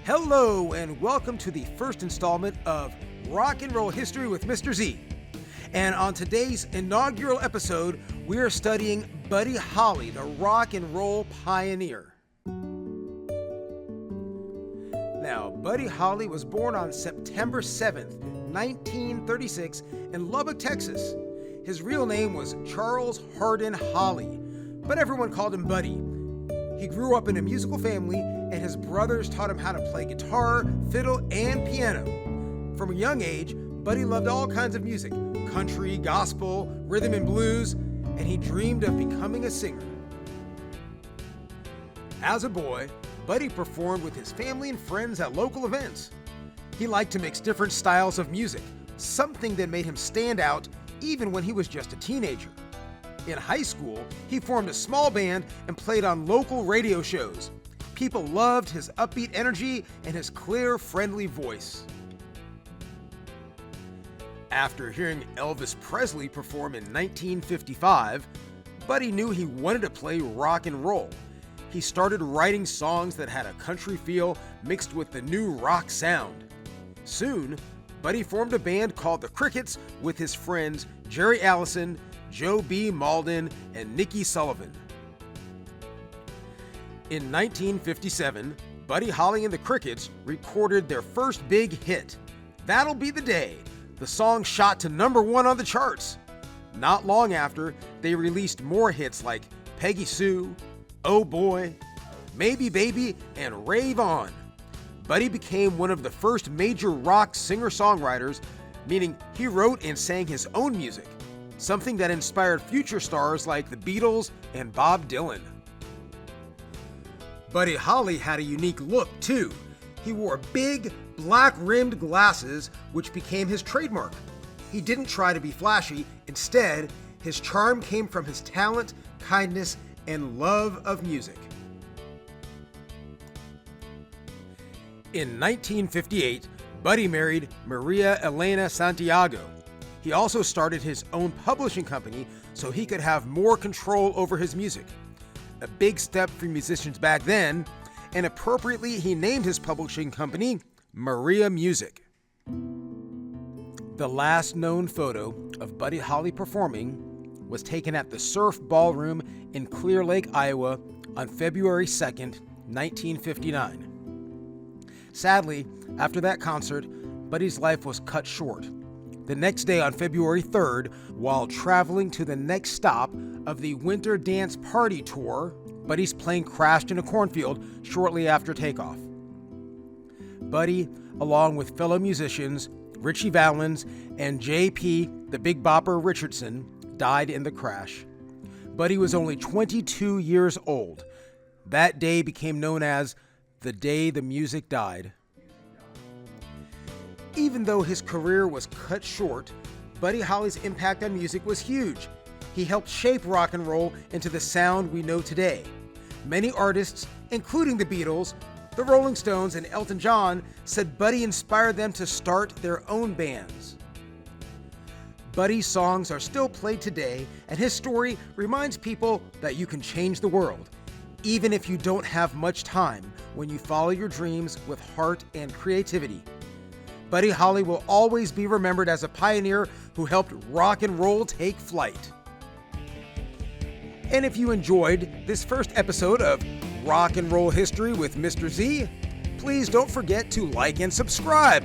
Hello and welcome to the first installment of Rock and Roll History with Mr. Z. And on today's inaugural episode, we are studying Buddy Holly, the rock and roll pioneer. Now, Buddy Holly was born on September 7th, 1936 in Lubbock, Texas. His real name was Charles Hardin Holly, but everyone called him Buddy. He grew up in a musical family, and his brothers taught him how to play guitar, fiddle, and piano. From a young age, Buddy loved all kinds of music, country, gospel, rhythm and blues, and he dreamed of becoming a singer. As a boy, Buddy performed with his family and friends at local events. He liked to mix different styles of music, something that made him stand out even when he was just a teenager. In high school, he formed a small band and played on local radio shows. People loved his upbeat energy and his clear, friendly voice. After hearing Elvis Presley perform in 1955, Buddy knew he wanted to play rock and roll. He started writing songs that had a country feel mixed with the new rock sound. Soon, Buddy formed a band called the Crickets with his friends Jerry Allison, Joe B. Malden, and Nikki Sullivan. In 1957, Buddy Holly and the Crickets recorded their first big hit, That'll Be the Day. The song shot to #1 on the charts. Not long after, they released more hits like Peggy Sue, Oh Boy, Maybe Baby, and Rave On. Buddy became one of the first major rock singer-songwriters, meaning he wrote and sang his own music, something that inspired future stars like the Beatles and Bob Dylan. Buddy Holly had a unique look, too. He wore big, black-rimmed glasses, which became his trademark. He didn't try to be flashy. Instead, his charm came from his talent, kindness, and love of music. In 1958, Buddy married Maria Elena Santiago. He also started his own publishing company so he could have more control over his music. A big step for musicians back then, and appropriately he named his publishing company Maria Music. The last known photo of Buddy Holly performing was taken at the Surf Ballroom in Clear Lake, Iowa on February 2nd, 1959. Sadly, after that concert, Buddy's life was cut short. The next day, on February 3rd, while traveling to the next stop of the Winter Dance Party Tour, Buddy's plane crashed in a cornfield shortly after takeoff. Buddy, along with fellow musicians Ritchie Valens and J.P. the Big Bopper Richardson, died in the crash. Buddy was only 22 years old. That day became known as the day the music died. Even though his career was cut short, Buddy Holly's impact on music was huge. He helped shape rock and roll into the sound we know today. Many artists, including the Beatles, the Rolling Stones, and Elton John, said Buddy inspired them to start their own bands. Buddy's songs are still played today, and his story reminds people that you can change the world, even if you don't have much time, when you follow your dreams with heart and creativity. Buddy Holly will always be remembered as a pioneer who helped rock and roll take flight. And if you enjoyed this first episode of Rock and Roll History with Mr. Z, please don't forget to like and subscribe.